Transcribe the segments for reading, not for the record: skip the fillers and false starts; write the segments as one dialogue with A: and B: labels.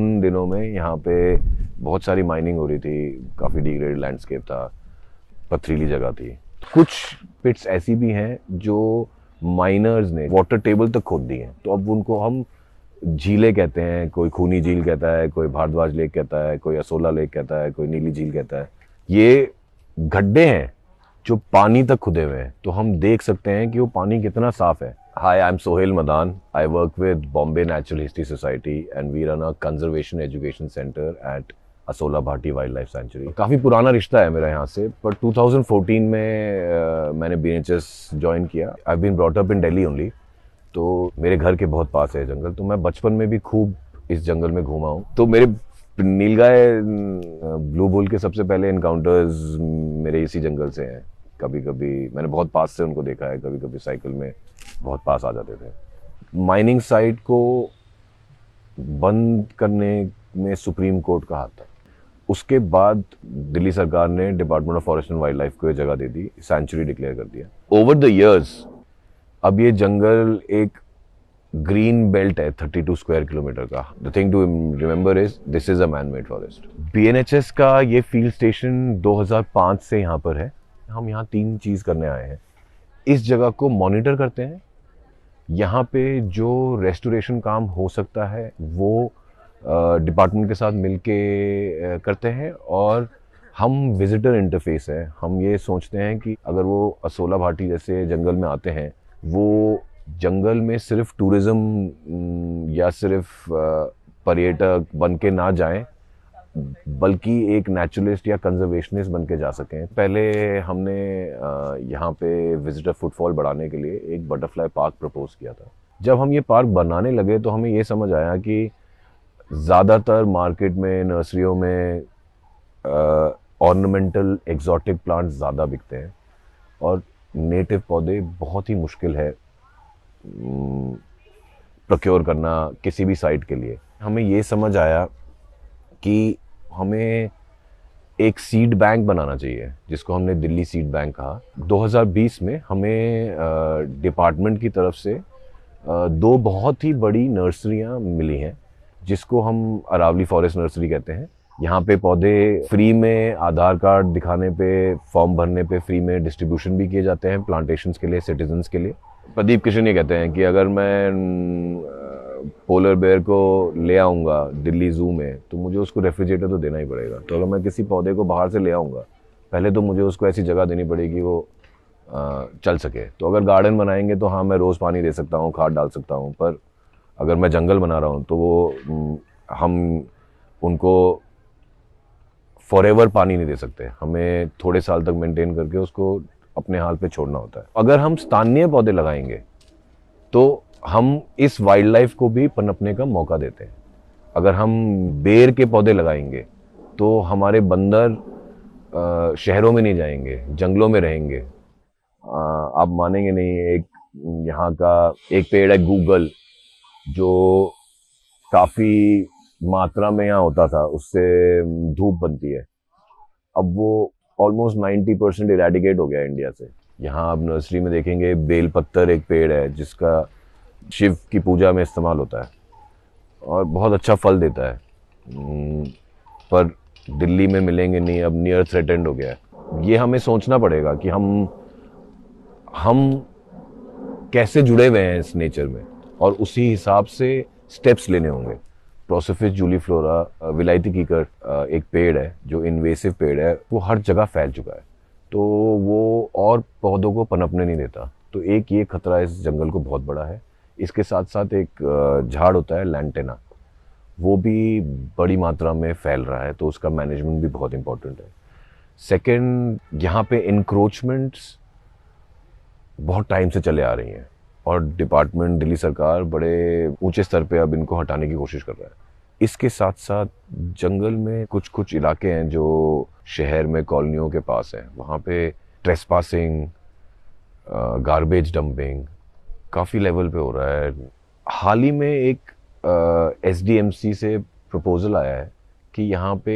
A: उन दिनों में यहाँ पे बहुत सारी माइनिंग हो रही थी, काफ़ी डिग्रेडेड लैंडस्केप था, पथरीली जगह थी। कुछ पिट्स ऐसी भी हैं जो माइनर्स ने वाटर टेबल तक खोद दी हैं, तो अब उनको हम झीलें कहते हैं। कोई खूनी झील कहता है, कोई भारद्वाज लेक कहता है, कोई असोला लेक कहता है, कोई नीली झील कहता है। ये गड्ढे हैं जो पानी तक खुदे हुए हैं, तो हम देख सकते हैं कि वो पानी कितना साफ है। Hi, I am Sohail Madan. I work with Bombay Natural History Society and we run a conservation education centre at Asola Bhati wildlife sanctuary. काफ़ी पुराना रिश्ता है मेरा यहाँ से, पर 2014 में मैंने BNHS ज्वाइन किया। I been brought up in Delhi only, तो मेरे घर के बहुत पास है जंगल, तो मैं बचपन में भी खूब इस जंगल में घूमा हूँ। तो मेरे नीलगाय ब्लू बुल के सबसे पहले इनकाउंटर्स मेरे इसी जंगल से हैं। कभी कभी मैंने बहुत पास से उनको देखा है, कभी कभी साइकिल में बहुत पास आ जाते थे। माइनिंग साइट को बंद करने में सुप्रीम कोर्ट का हाथ था। उसके बाद दिल्ली सरकार ने department of forest and wild life को ये जगह दे दी, सेंचुरी डिक्लेयर कर दिया। ओवर द इयर्स अब ये जंगल एक ग्रीन बेल्ट है 32 स्क्वायर किलोमीटर का। The thing to remember is this is a man made forest. BNHS का ये फील्ड स्टेशन 2005 से यहाँ पर है। हम यहाँ 3 चीज़ करने आए हैं। इस जगह को मॉनिटर करते हैं, यहाँ पे जो रेस्टोरेशन काम हो सकता है वो डिपार्टमेंट के साथ मिलके करते हैं, और हम विजिटर इंटरफेस है। हम ये सोचते हैं कि अगर वो असोला भाटी जैसे जंगल में आते हैं, वो जंगल में सिर्फ टूरिज्म या सिर्फ पर्यटक बन के ना जाएं, बल्कि एक नेचुरलिस्ट या कंजर्वेशनिस्ट बन के जा सकें। पहले हमने यहाँ पे विजिटर फुटफॉल बढ़ाने के लिए एक बटरफ्लाई पार्क प्रपोज किया था। जब हम ये पार्क बनाने लगे तो हमें ये समझ आया कि ज़्यादातर मार्केट में, नर्सरियों में ऑर्नामेंटल एक्सोटिक प्लांट्स ज़्यादा बिकते हैं और नेटिव पौधे बहुत ही मुश्किल है प्रोक्योर करना किसी भी साइट के लिए। हमें ये समझ आया कि हमें एक सीड बैंक बनाना चाहिए, जिसको हमने दिल्ली सीड बैंक कहा। 2020 में हमें डिपार्टमेंट की तरफ से 2 बहुत ही बड़ी नर्सरियां मिली हैं, जिसको हम अरावली फॉरेस्ट नर्सरी कहते हैं। यहाँ पे पौधे फ्री में, आधार कार्ड दिखाने पे, फॉर्म भरने पे फ्री में डिस्ट्रीब्यूशन भी किए जाते हैं प्लांटेशंस के लिए, सिटीजन्स के लिए। प्रदीप किशन ये कहते हैं कि अगर मैं पोलर बेयर को ले आऊँगा दिल्ली ज़ू में, तो मुझे उसको रेफ्रिजरेटर तो देना ही पड़ेगा। तो अगर मैं किसी पौधे को बाहर से ले आऊँगा, पहले तो मुझे उसको ऐसी जगह देनी पड़ेगी वो चल सके। तो अगर गार्डन बनाएंगे तो हाँ, मैं रोज़ पानी दे सकता हूँ, खाद डाल सकता हूँ, पर अगर मैं जंगल बना रहा हूँ तो वो हम उनको फॉरएवर पानी नहीं दे सकते। हमें थोड़े साल तक मेंटेन करके उसको अपने हाल पे छोड़ना होता है। अगर हम स्थानीय पौधे लगाएंगे तो हम इस वाइल्ड लाइफ को भी पनपने का मौका देते हैं। अगर हम बेर के पौधे लगाएंगे तो हमारे बंदर शहरों में नहीं जाएंगे, जंगलों में रहेंगे। आप मानेंगे नहीं, एक यहाँ का एक पेड़ है गूगल, जो काफ़ी मात्रा में यहाँ होता था, उससे धूप बनती है। अब वो ऑलमोस्ट 90% इरेडिकेट हो गया है इंडिया से। यहाँ आप नर्सरी में देखेंगे बेल पत्तर एक पेड़ है जिसका शिव की पूजा में इस्तेमाल होता है और बहुत अच्छा फल देता है, पर दिल्ली में मिलेंगे नहीं, अब नियर थ्रेटेंड हो गया है। ये हमें सोचना पड़ेगा कि हम कैसे जुड़े हुए हैं इस नेचर में, और उसी हिसाब से स्टेप्स लेने होंगे। प्रोसोफिस जूलीफ्लोरा विलायती कीकर एक पेड़ है जो इन्वेसिव पेड़ है, वो हर जगह फैल चुका है, तो वो और पौधों को पनपने नहीं देता। तो एक ये खतरा इस जंगल को बहुत बड़ा है। इसके साथ साथ एक झाड़ होता है लैंटेना, वो भी बड़ी मात्रा में फैल रहा है, तो उसका मैनेजमेंट भी बहुत इंपॉर्टेंट है। सेकेंड, यहाँ पे इंक्रोचमेंट्स बहुत टाइम से चले आ रही हैं और डिपार्टमेंट, दिल्ली सरकार बड़े ऊंचे स्तर पे अब इनको हटाने की कोशिश कर रहा है। इसके साथ साथ जंगल में कुछ कुछ इलाके हैं जो शहर में कॉलोनियों के पास हैं, वहाँ पे ट्रेसपासिंग, गार्बेज डंपिंग काफ़ी लेवल पे हो रहा है। हाल ही में एक SDMC से प्रपोजल आया है कि यहाँ पे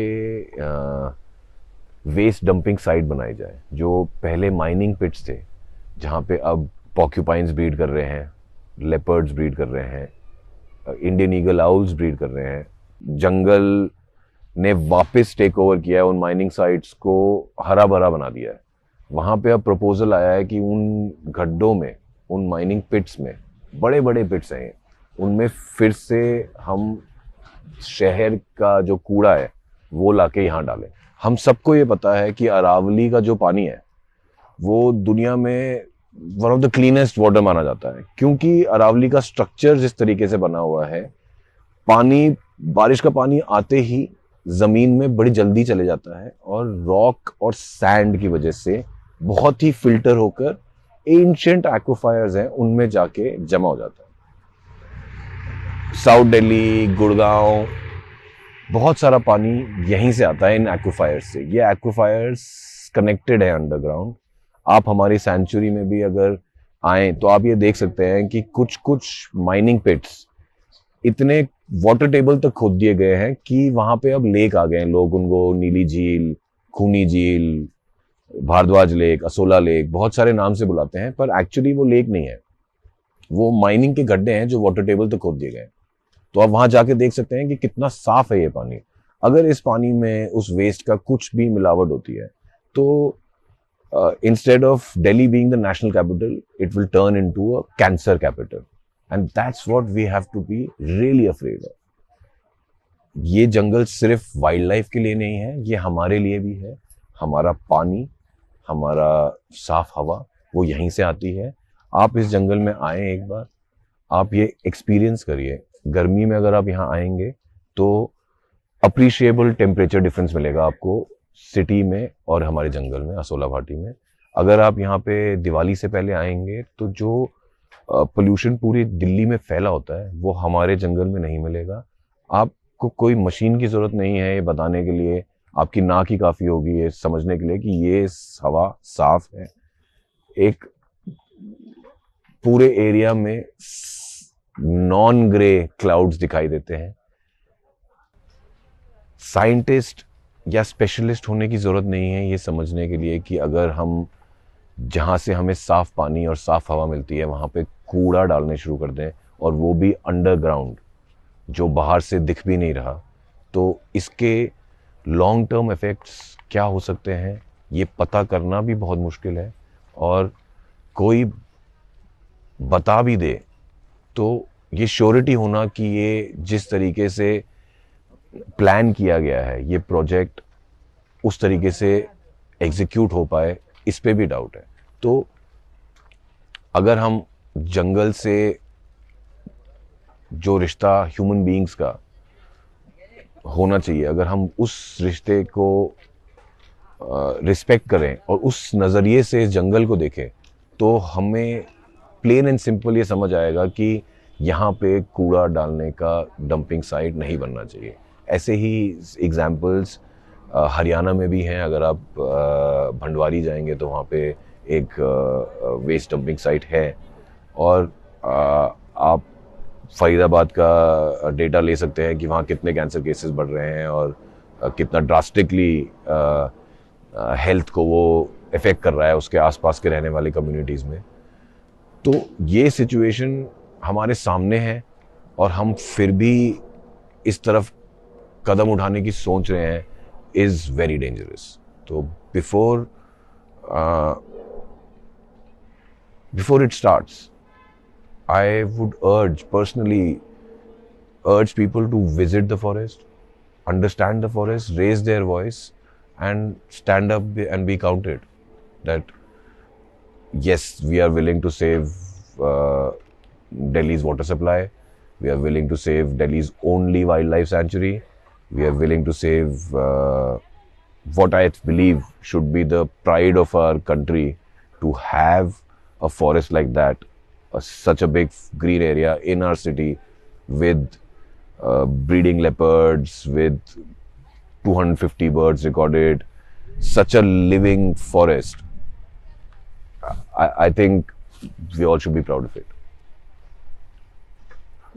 A: वेस्ट डंपिंग साइट बनाई जाए। जो पहले माइनिंग पिट्स थे, जहाँ पे अब पॉक्यूपाइंस ब्रीड कर रहे हैं, लेपर्ड्स ब्रीड कर रहे हैं, इंडियन ईगल आउल्स ब्रीड कर रहे हैं, जंगल ने वापस टेक ओवर किया है, उन माइनिंग साइट्स को हरा भरा बना दिया है। वहाँ पे अब प्रपोजल आया है कि उन गड्ढों में, उन माइनिंग पिट्स में, बड़े बड़े पिट्स हैं, उनमें फिर से हम शहर का जो कूड़ा है वो लाके यहाँ डालें। हम सबको ये पता है कि अरावली का जो पानी है वो दुनिया में one of the cleanest water माना जाता है, क्योंकि अरावली का स्ट्रक्चर जिस तरीके से बना हुआ है, पानी, बारिश का पानी आते ही जमीन में बड़ी जल्दी चले जाता है और रॉक और सैंड की वजह से बहुत ही फिल्टर होकर एंशिएंट एक्वाफायर्स हैं उनमें जाके जमा हो जाता है। साउथ दिल्ली, गुड़गांव, बहुत सारा पानी यहीं से आता है, इन एक्वाफायर्स से। ये एक्वाफायर्स कनेक्टेड है अंडरग्राउंड। आप हमारी सेंचुरी में भी अगर आए तो आप ये देख सकते हैं कि कुछ कुछ माइनिंग पिट्स इतने वाटर टेबल तक खोद दिए गए हैं कि वहां पे अब लेक आ गए हैं। लोग उनको नीली झील, खूनी झील, भारद्वाज लेक, असोला लेक, बहुत सारे नाम से बुलाते हैं, पर एक्चुअली वो लेक नहीं है, वो माइनिंग के गड्ढे हैं जो वाटर टेबल तक खोद दिए गए हैं। तो आप वहां जाके देख सकते हैं कि कितना साफ है ये पानी। अगर इस पानी में उस वेस्ट का कुछ भी मिलावट होती है तो instead of Delhi being the national capital, it will turn into a cancer capital. And that's what we have to be really afraid of. ये जंगल सिर्फ वाइल्ड लाइफ के लिए नहीं है, ये हमारे लिए भी है। हमारा पानी, हमारा साफ हवा वो यहीं से आती है। आप इस जंगल में आए एक बार, आप ये एक्सपीरियंस करिए। गर्मी में अगर आप यहाँ आएंगे तो अप्रिशिएबल टेम्परेचर डिफरेंस मिलेगा आपको सिटी में और हमारे जंगल में, असोला घाटी में। अगर आप यहाँ पे दिवाली से पहले आएंगे तो जो पोल्यूशन पूरी दिल्ली में फैला होता है वो हमारे जंगल में नहीं मिलेगा। आपको कोई मशीन की जरूरत नहीं है ये बताने के लिए, आपकी नाक ही काफी होगी ये समझने के लिए कि ये हवा साफ है। एक पूरे एरिया में नॉन ग्रे क्लाउड्स दिखाई देते हैं। साइंटिस्ट या स्पेशलिस्ट होने की ज़रूरत नहीं है ये समझने के लिए कि अगर हम जहाँ से हमें साफ़ पानी और साफ़ हवा मिलती है वहाँ पे कूड़ा डालने शुरू कर दें, और वो भी अंडरग्राउंड, जो बाहर से दिख भी नहीं रहा, तो इसके लॉन्ग टर्म इफ़ेक्ट्स क्या हो सकते हैं ये पता करना भी बहुत मुश्किल है। और कोई बता भी दे तो ये श्योरिटी होना कि ये जिस तरीके से प्लान किया गया है ये प्रोजेक्ट उस तरीके से एग्जीक्यूट हो पाए, इस पे भी डाउट है। तो अगर हम जंगल से जो रिश्ता ह्यूमन बीइंग्स का होना चाहिए, अगर हम उस रिश्ते को रिस्पेक्ट करें और उस नज़रिए से इस जंगल को देखें, तो हमें प्लेन एंड सिंपल ये समझ आएगा कि यहाँ पे कूड़ा डालने का डंपिंग साइट नहीं बनना चाहिए। ऐसे ही एग्जाम्पल्स हरियाणा में भी हैं। अगर आप भंडवारी जाएंगे तो वहाँ पे एक वेस्ट डंपिंग साइट है, और आप फरीदाबाद का डेटा ले सकते हैं कि वहाँ कितने कैंसर केसेस बढ़ रहे हैं और कितना ड्रास्टिकली हेल्थ को वो इफेक्ट कर रहा है उसके आसपास के रहने वाली कम्युनिटीज़ में। तो ये सिचुएशन हमारे सामने है और हम फिर भी इस तरफ कदम उठाने की सोच रहे हैं, इज़ वेरी डेंजरस। तो before it starts, I would personally urge people to visit the forest, understand the forest, raise their voice, and stand up and be counted. That yes, we are willing to save Delhi's water supply. We are willing to save Delhi's only wildlife sanctuary. We are willing to save what I believe should be the pride of our country, to have a forest like that, such a big green area in our city with breeding leopards, with 250 birds recorded, such a living forest. I think we all should be proud of it.